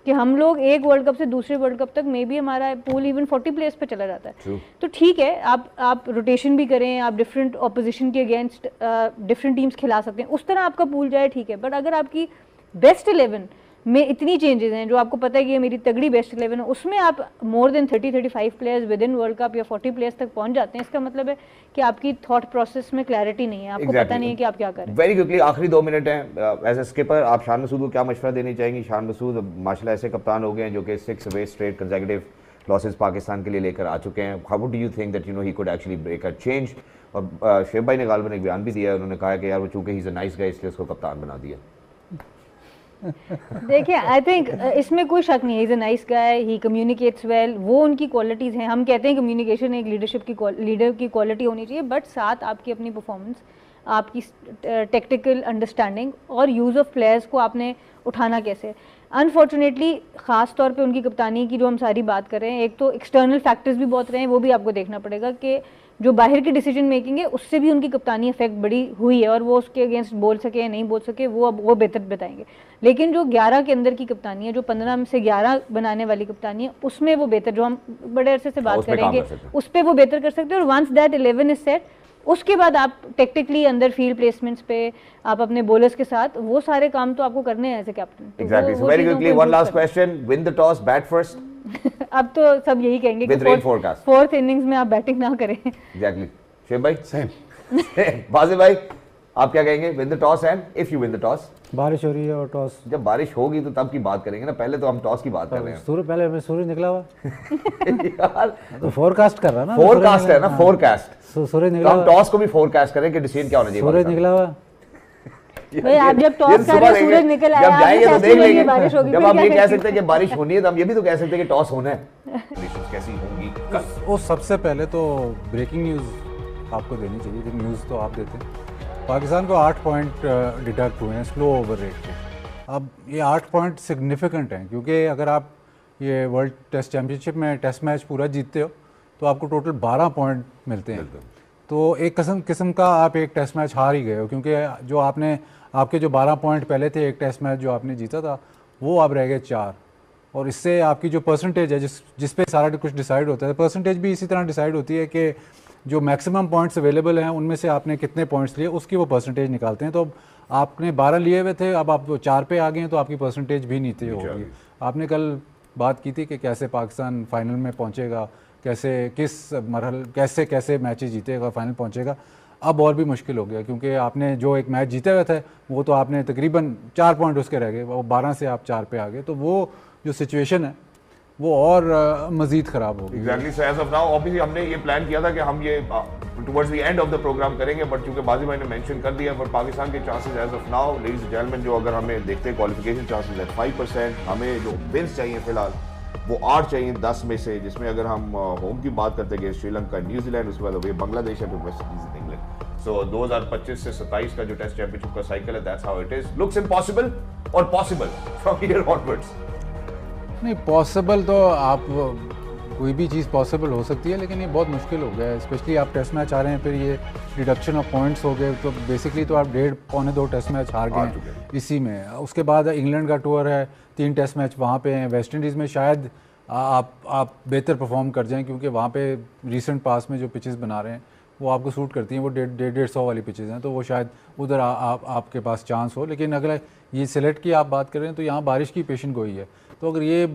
कि हम लोग एक वर्ल्ड कप से दूसरे वर्ल्ड कप तक मे भी हमारा पूल इवन 40 प्लेयर्स पे चला जाता है। तो ठीक है, आप रोटेशन भी करें, आप डिफरेंट ऑपोजिशन के अगेंस्ट डिफरेंट टीम्स खिला सकते हैं, उस तरह आपका पूल जाए, ठीक है। बट अगर आपकी बेस्ट 11 में इतनी चेंजेस हैं, जो आपको पता है कि ये मेरी तगड़ी बेस्ट 11 है, उसमें आप more than 30-35 players with in world cup या 40 प्लेयर्स तक पहुंच जाते हैं, इसका मतलब है कि आपकी थॉट प्रोसेस में क्लैरिटी नहीं है, आपको पता नहीं है कि आप क्या करें। वेरी क्विकली, आखिरी 2 मिनट हैं, एज ए स्किपर आप शान मसूद को क्या मशवरा देनी चाहेंगी? शान मसूद माशाल्लाह ऐसे कप्तान हो गए हैं जो कि 6 away straight consecutive losses Pakistan के लिए लेकर आ चुके हैं। How do you think that he could actually break a change? और शोएब भाई ने गालिबन एक बयान भी दिया है, उन्होंने कहा कि यार वो चूंकि he is a nice guy इसलिए उसको कप्तान बना दिया। देखिए, आई थिंक इसमें कोई शक नहीं है, is a nice guy, he communicates well, वो उनकी क्वालिटीज़ हैं। हम कहते हैं कम्युनिकेशन एक लीडरशिप की लीडर की क्वालिटी होनी चाहिए, बट साथ आपकी अपनी परफॉर्मेंस, आपकी टेक्टिकल अंडरस्टैंडिंग और यूज़ ऑफ प्लेयर्स को आपने उठाना कैसे। अनफॉर्चुनेटली ख़ास तौर पे उनकी कप्तानी की जो हम सारी बात कर रहे हैं, एक तो एक्सटर्नल फैक्टर्स भी बहुत रहे हैं, वो भी आपको देखना पड़ेगा कि जो बाहर की डिसीजन मेकिंग है उससे भी उनकी कप्तानी इफेक्ट बड़ी हुई है, और वो उसके अगेंस्ट बोल सके या नहीं बोल सके वो बेहतर बताएंगे। लेकिन जो 11 के अंदर की कप्तानी है, जो 15 में से 11 बनाने वाली कप्तानी है, उसमें वो बेहतर, जो हम बड़े अरसे से बात करेंगे उस पर वो बेहतर कर सकते हैं। और वंस दैट 11 इज सेट, उसके बाद आप टेक्टिकली अंदर फील्ड प्लेसमेंट्स पे आप अपने बॉलर्स के साथ वो सारे काम तो आपको करने हैं as a captain. Exactly. So very quickly one last question, win the toss bat first. अब तो सब यही कहेंगे कि फोर्थ इनिंग्स में आप बैटिंग ना करें। एग्जैक्टली। शेब भाई सेम। वाजिब भाई आप क्या कहेंगे? Win the toss and if you win the toss. बारिश हो रही है और टॉस, जब बारिश होगी तो तब की बात करेंगे ना, पहले तो हम टॉस की बात कर रहे हैं। पहले सूरज निकला हुआ यार तो फोरकास्ट कर रहा ना, फोरकास्ट है ना, फोरकास्ट। सूरज निकला, हम टॉस को भी फोरकास्ट करें कि डिसीजन क्या होना चाहिए। सूरज निकला हुआ भाई, आप जब टॉस कर रहे हैं सूरज निकल आया, जब जाएंगे तो देख लेंगे। बारिश होगी, जब आप ये कह सकते हैं कि बारिश होनी है, तो हम ये भी तो कह सकते हैं कि टॉस होना है। कैसी होंगी वो सबसे पहले तो ब्रेकिंग न्यूज़ आपको देनी चाहिए, जो न्यूज़ तो आप देते हैं। पाकिस्तान को 8 पॉइंट डिडक्ट हुए हैं स्लो ओवर रेट के। अब ये 8 पॉइंट सिग्निफिकेंट हैं, क्योंकि अगर आप ये वर्ल्ड टेस्ट चैम्पियनशिप में टेस्ट मैच पूरा जीतते हो तो आपको टोटल 12 पॉइंट मिलते हैं। तो एक किस्म का आप एक टेस्ट मैच हार ही गए हो, क्योंकि जो आपके जो 12 पॉइंट पहले थे एक टेस्ट मैच जो आपने जीता था, वो अब रह गए 4। और इससे आपकी जो परसेंटेज है जिस पे सारा कुछ डिसाइड होता है, परसेंटेज भी इसी तरह डिसाइड होती है कि जो मैक्सिमम पॉइंट्स अवेलेबल हैं उनमें से आपने कितने पॉइंट्स लिए उसकी वो परसेंटेज निकालते हैं। तो आपने 12 लिए हुए थे, अब आप 4 पे आ गए हैं, तो आपकी परसेंटेज भी नीचे होगी। आपने कल बात की थी कि कैसे पाकिस्तान फाइनल में पहुंचेगा, कैसे मैचेस जीतेगा, फाइनल पहुंचेगा। अब और भी मुश्किल हो गया, क्योंकि आपने जो एक मैच जीते हुए थे वो तो आपने तकरीबन 4 पॉइंट उसके रह गए, वो 12 से आप 4 पे आ गए। तो वो जो सिचुएशन है वो और मज़ीद ख़राब होगी। Exactly. So as of now obviously हमने ये प्लान किया था कि हम ये towards the end of the program करेंगे, बट चूंकि बाजी भाई ने मेंशन कर दिया, बट पाकिस्तान के chances as of now ladies and gentleman, जो अगर हमें देखते हैं क्वालिफिकेशन चांसेस है 5%। हमें जो विन्स चाहिए फिलहाल वो 8 चाहिए 10 में से, जिसमें अगर हम होम की बात करते हैं श्रीलंका, न्यूजीलैंड, उसके बाद बांग्लादेश है, फिर वेस्ट इंडीज, इंग्लैंड। सो 2025 से 27 का जो टेस्ट चैंपियनशिप का साइकिल है, that's how it is. Looks impossible और पॉसिबल फ्रॉम हियर ऑनवर्ड्स। नहीं, पॉसिबल तो आप कोई भी चीज़ पॉसिबल हो सकती है, लेकिन ये बहुत मुश्किल हो गया है। स्पेशली आप टेस्ट मैच आ रहे हैं, फिर ये रिडक्शन ऑफ पॉइंट्स हो गए, तो बेसिकली तो आप 1.5-2 टेस्ट मैच हार गए इसी में। उसके बाद इंग्लैंड का टूर है, 3 टेस्ट मैच वहाँ पे हैं। वेस्ट इंडीज़ में शायद आप बेहतर परफॉर्म कर जाएं, क्योंकि वहाँ पे रीसेंट पास में जो पिचेस बना रहे हैं वो आपको सूट करती हैं, वो 150 वाली पिचेस हैं, तो वो शायद उधर आपके पास चांस हो। लेकिन अगर ये सिलेक्ट की आप बात करें तो यहाँ बारिश की पेशन गोई है, तो अगर ये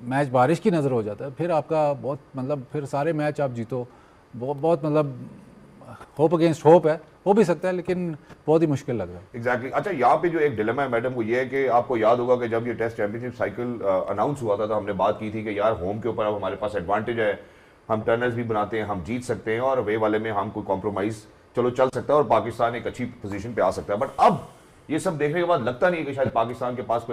मैच बारिश की नज़र हो जाता है, फिर आपका बहुत मतलब फिर सारे मैच आप जीतो, बहुत मतलब होप अगेंस्ट होप है, हो भी सकता है, लेकिन बहुत ही मुश्किल लग रहा है। एग्जैक्टली। अच्छा, यहाँ पे जो एक डिलेमा है मैडम, वो ये है कि आपको याद होगा कि जब ये टेस्ट चैंपियनशिप साइकिल अनाउंस हुआ था, तो हमने बात की थी कि यार होम के ऊपर अब हमारे पास एडवांटेज है, हम टर्नर्स भी बनाते हैं, हम जीत सकते हैं, और वे वाले में हम कोई कॉम्प्रोमाइज़ चलो चल सकता है और पाकिस्तान एक अच्छी पोजीशन पे आ सकता है। बट अब ये सब देखने के बाद लगता नहीं है कि शायद पाकिस्तान के पास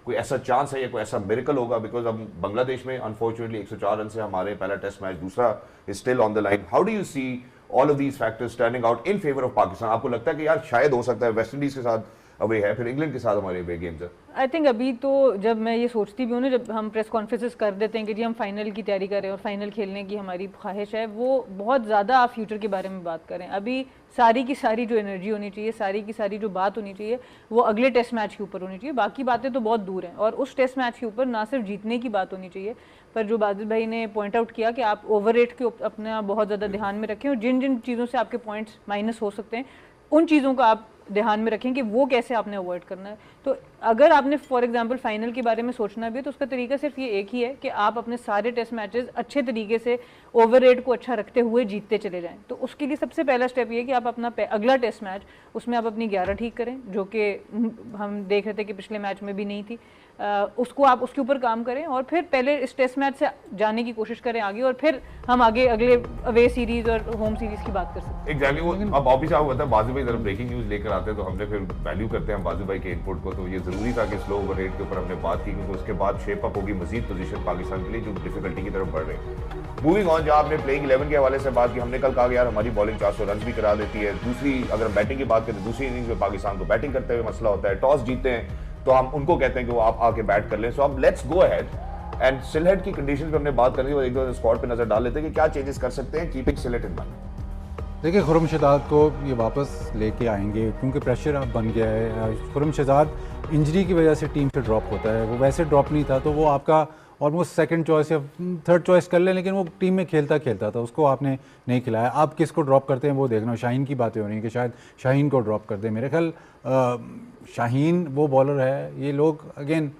कोई ऐसा चांस है या कोई ऐसा मिरेकल होगा, बिकॉज अब बांग्लादेश में अनफॉर्चुनेटली 104 रन से हमारे पहला टेस्ट मैच, दूसरा is still on the line. How do you see all of these factors turning out in favour of Pakistan? आपको लगता है कि यार शायद हो सकता है वेस्ट इंडीज के साथ अवे है, फिर इंग्लैंड के साथ हमारे अवे गेम्स है? आई थिंक अभी तो जब मैं ये सोचती भी हूँ ना, जब हम प्रेस कॉन्फ्रेंसेस कर देते हैं कि जी हम फाइनल की तैयारी करें और फाइनल खेलने की हमारी ख्वाहिश है, वो बहुत ज़्यादा आप फ्यूचर के बारे में बात करें। अभी सारी की सारी जो एनर्जी होनी चाहिए, सारी की सारी जो बात होनी चाहिए, वो अगले टेस्ट मैच के ऊपर होनी चाहिए। बाकी बातें तो बहुत दूर हैं, और उस टेस्ट मैच के ऊपर ना सिर्फ जीतने की बात होनी चाहिए, पर जो बादल भाई ने पॉइंट आउट किया कि आप ओवर रेट के अपना बहुत ज़्यादा ध्यान में रखें, और जिन जिन चीज़ों से आपके पॉइंट्स माइनस हो सकते हैं उन चीज़ों का आप ध्यान में रखें कि वो कैसे आपने अवॉइड करना है। तो अगर आपने फॉर एग्जांपल फाइनल के बारे में सोचना भी है, तो उसका तरीका सिर्फ ये एक ही है कि आप अपने सारे टेस्ट मैचेस अच्छे तरीके से ओवर रेट को अच्छा रखते हुए जीतते चले जाएं। तो उसके लिए सबसे पहला स्टेप ये है कि आप अपना अगला टेस्ट मैच, उसमें आप अपनी 11 ठीक करें, जो कि हम देख रहे थे कि पिछले मैच में भी नहीं थी। उसको आप उसके ऊपर काम करें, और फिर पहले इस टेस्ट मैच से जाने की कोशिश करें आगे, और फिर हम आगे अगले अवे सीरीज और होम सीरीज की बात कर सकते हैं। एग्जैक्टली। वो अब ऑफिस हुआ था, बाजू में जरा ब्रेकिंग न्यूज़ लेकर आते हैं तो हमने फिर वैल्यू करते हैं हम बाजू भाई के इनपुट को, तो ये ज़रूरी था कि स्लो ओवर रेट के ऊपर हमने बात की, क्योंकि उसके बाद शेप अप होगी मजीद पोजीशन पाकिस्तान के लिए जो डिफिकल्टी की तरफ बढ़ रहे हैं। मूविंग ऑन, जहाँ आपने प्लेइंग 11 के हवाले से बात की, हमने कल कहा कि यार हमारी बॉलिंग 400 रन भी करा देती है। दूसरी अगर बैटिंग की बात करें, दूसरी इनिंग्स में पाकिस्तान को बैटिंग करते हुए मसला होता है, टॉस जीतते हैं तो हम उनको कहते हैं कि वो आप आके बैट कर लें। सो अब let's go ahead and Sylhet की कंडीशन पे हमने बात करनी है, एक दो स्क्वाड पे नजर डाल लेते हैं कि क्या चेंजेस कर सकते हैं कीपिंग सिलहट इन माइंड। देखिए खुर्रम शहजाद को ये वापस लेके आएंगे क्योंकि प्रेशर अब बन गया है। खुर्रम शहजाद इंजरी की वजह से टीम से ड्रॉप होता है, वो वैसे ड्रॉप नहीं था तो वो आपका ऑलमोस्ट सेकंड चॉइस या थर्ड चॉइस कर लें, लेकिन वो टीम में खेलता था, उसको आपने नहीं खिलाया। आप किसको ड्रॉप करते हैं वो देखना। शाहीन की बातें हो रही हैं कि शायद शाहीन को ड्रॉप कर दें। मेरे ख्याल शाहीन वो बॉलर है, ये लोग अगेन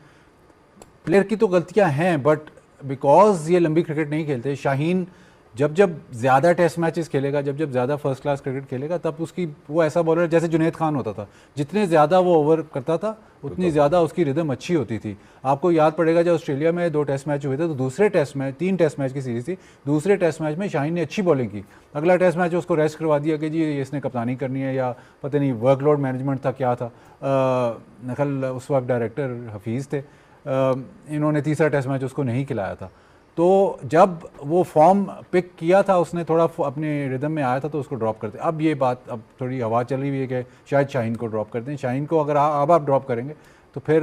प्लेयर की तो गलतियां हैं बट बिकॉज ये लंबी क्रिकेट नहीं खेलते। शाहीन जब ज़्यादा टेस्ट मैचेस खेलेगा, जब ज़्यादा फर्स्ट क्लास क्रिकेट खेलेगा, तब उसकी वो ऐसा बॉलर जैसे जुनैद खान होता था, जितने ज़्यादा वो ओवर करता था उतनी ज़्यादा उसकी रिदम अच्छी होती थी। आपको याद पड़ेगा जब ऑस्ट्रेलिया में 2 टेस्ट मैच हुए थे तो दूसरे टेस्ट मैच 3 टेस्ट मैच की सीरीज़ थी, दूसरे टेस्ट मैच में शाहीन ने अच्छी बॉलिंग की। अगला टेस्ट मैच उसको रेस्ट करवा दिया कि जी इसने कप्तानी करनी है या पता नहीं वर्कलोड मैनेजमेंट था क्या था। नकल उस वक्त डायरेक्टर हफीज़ थे, इन्होंने तीसरा टेस्ट मैच उसको नहीं खिलाया था। तो जब वो फॉर्म पिक किया था उसने, थोड़ा अपने रिदम में आया था तो उसको ड्रॉप करते। अब ये बात अब थोड़ी हवा चली हुई है कि शायद शाहीन को ड्रॉप करते हैं। शाहीन को अगर अब आप ड्रॉप करेंगे तो फिर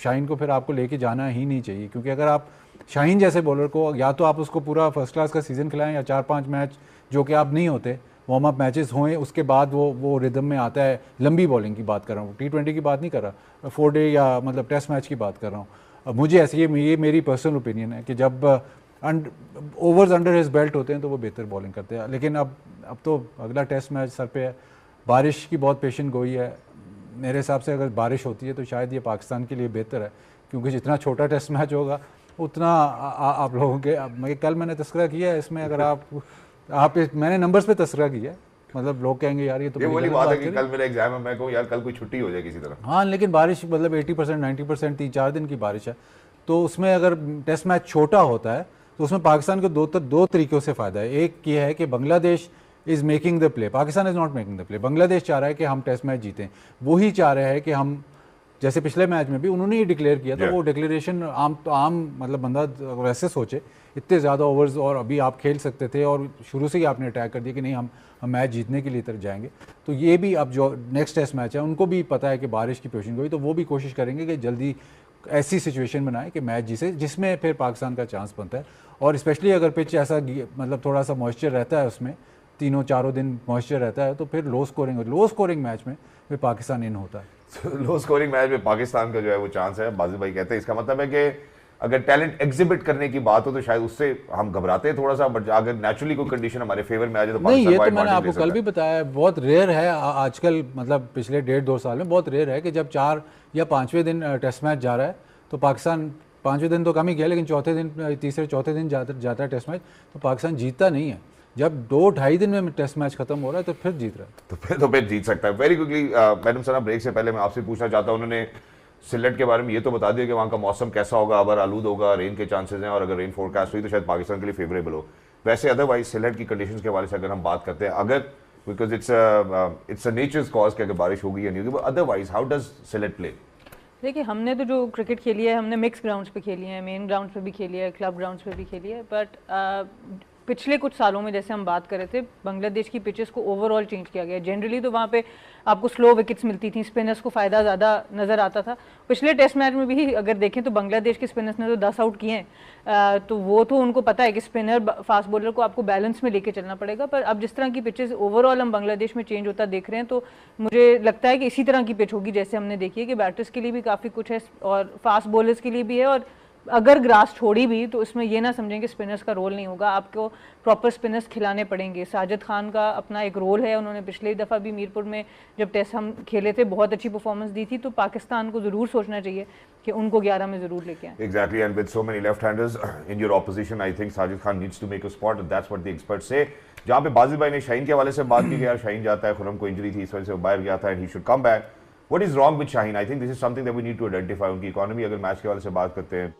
शाहीन को फिर आपको लेके जाना ही नहीं चाहिए, क्योंकि अगर आप शाहीन जैसे बॉलर को या तो आप उसको पूरा फर्स्ट क्लास का सीज़न खिलाएं या 4-5 मैच जो कि आप नहीं होते वार्म अप मैचेस होएं, उसके बाद वो रिदम में आता है। लंबी बॉलिंग की बात कर रहा हूँ, T20 की बात नहीं कर रहा, 4 डे या मतलब टेस्ट मैच की बात कर रहा हूँ। मुझे ऐसे ये मेरी पर्सनल ओपिनियन है कि जब ओवर्स अंडर हिज बेल्ट होते हैं तो वो बेहतर बॉलिंग करते हैं। लेकिन अब तो अगला टेस्ट मैच सर पे है, बारिश की बहुत पेशन गोई है। मेरे हिसाब से अगर बारिश होती है तो शायद ये पाकिस्तान के लिए बेहतर है, क्योंकि जितना छोटा टेस्ट मैच होगा उतना आप लोगों के कल मैंने तस्करा किया है इसमें, अगर आप मैंने नंबर्स पे तस्करा किया है, मतलब लोग कहेंगे यार ये तो वही बात है कि कल मेरा एग्जाम है, मैं कहूँ यार कल कोई छुट्टी हो जाए किसी तरह। हाँ, लेकिन बारिश मतलब 80% 90% 3-4 दिन की बारिश है, तो उसमें अगर टेस्ट मैच छोटा होता है तो उसमें पाकिस्तान को दो तरीक़ों से फ़ायदा है। एक ये है कि Bangladesh is making the play, Pakistan is not making the play. Bangladesh चाह रहा है कि हम टेस्ट मैच जीतें, वही चाह रहे हैं कि हम, जैसे पिछले मैच में भी उन्होंने ये डिक्लेयर किया था, वो डिक्लेरेशन आम मतलब बंदा अगर ऐसे सोचे इतने ज़्यादा ओवर्स और अभी आप खेल सकते थे और शुरू से ही आपने अटैक कर दिया कि नहीं हम मैच जीतने के लिए तरफ जाएंगे। तो ये भी अब जो नेक्स्ट टेस्ट मैच है उनको भी पता है कि बारिश की पेशन हुई, तो वो भी कोशिश करेंगे कि जल्दी ऐसी सिचुएशन बनाए कि मैच जीते जिसमें फिर पाकिस्तान का चांस बनता है। और स्पेशली अगर पिच ऐसा मतलब थोड़ा सा मॉइस्चर रहता है, उसमें 3-4 दिन मॉइस्चर रहता है, तो फिर लो स्कोरिंग मैच में फिर पाकिस्तान इन होता है। लो स्कोरिंग मैच में पाकिस्तान का जो है वो चांस है, बाजी भाई कहते हैं। इसका मतलब है कि अगर टैलेंट एग्जिबिट करने की बात हो तो शायद उससे हम घबराते हैं थोड़ा सा, बट अगर नेचुरली कोई कंडीशन हमारे फेवर में आ जाए तो नहीं, ये तो मैंने आपको कल भी बताया, बहुत रेयर है आजकल, मतलब पिछले 1.5-2 साल में बहुत रेयर है कि जब 4 या 5वें दिन टेस्ट मैच जा रहा है तो पाकिस्तान, 5वें दिन तो कम ही किया, लेकिन चौथे दिन, तीसरे चौथे दिन जाता है टेस्ट मैच तो पाकिस्तान जीतता नहीं है। जब 2-2.5 दिन में टेस्ट मैच खत्म हो रहा है तो फिर जीत रहा है, तो फिर जीत सकता है। वेरी क्विकली मैडम सना, ब्रेक से पहले मैं आपसे पूछना चाहता हूँ, उन्होंने सिलेट के बारे में ये तो बता दिया कि वहाँ का मौसम कैसा होगा, आबर आलूद होगा, रेन के चांसेस हैं, और अगर रेन फोरकास्ट हुई तो शायद पाकिस्तान के लिए फेवरेबल हो। वैसे अदरवाइज सिलेट की कंडीशंस के हवाले से अगर हम बात करते हैं, अगर because it's a nature's cause कि अगर बारिश होगी या नहीं होगी, otherwise how does Sylhet play? देखिए, हमने तो जो क्रिकेट खेली है हमने मिक्स ग्राउंड्स पे खेली है, मेन ग्राउंड्स पे भी खेली है, क्लब ग्राउंड्स पे भी खेली है, बट पिछले कुछ सालों में जैसे हम बात कर रहे थे, बांग्लादेश की पिचेस को ओवरऑल चेंज किया गया। जनरली तो वहाँ पे आपको स्लो विकेट्स मिलती थी, स्पिनर्स को फ़ायदा ज़्यादा नज़र आता था। पिछले टेस्ट मैच में भी अगर देखें तो बांग्लादेश के स्पिनर्स ने तो 10 आउट किए हैं, तो वो तो उनको पता है कि स्पिनर फास्ट बॉलर को आपको बैलेंस में लेके चलना पड़ेगा। पर अब जिस तरह की पिचेस ओवरऑल हम बांग्लादेश में चेंज होता देख रहे हैं, तो मुझे लगता है कि इसी तरह की पिच होगी जैसे हमने देखी है, कि बैटर्स के लिए भी काफ़ी कुछ है और फास्ट बॉलर्स के लिए भी है। और अगर ग्रास छोड़ी भी तो इसमें ये ना समझें कि स्पिनर्स का रोल नहीं होगा, आपको प्रॉपर स्पिनर्स खिलाने पड़ेंगे। साजिद खान का अपना एक रोल है, उन्होंने पिछले दफ़ा भी मीरपुर में जब टेस्ट हम खेले थे बहुत अच्छी परफॉर्मेंस दी थी, तो पाकिस्तान को ज़रूर सोचना चाहिए कि उनको 11 में ज़रूर लेके आए। Exactly, and with so many left-handers in your opposition, I think Sajid Khan needs to make a spot, and that's what the experts say. जहाँ पे बाजिद भाई ने शाहीन के हवाले से बात की कि यार शाहीन जाता है, खुर्रम को इंजरी थी इस वजह से वो बाहर गया था, and he should come back. What is wrong with Shaheen? I think this is something that we need to identify. उनकी इकोनॉमी अगर मैच के हवाले से बात करते हैं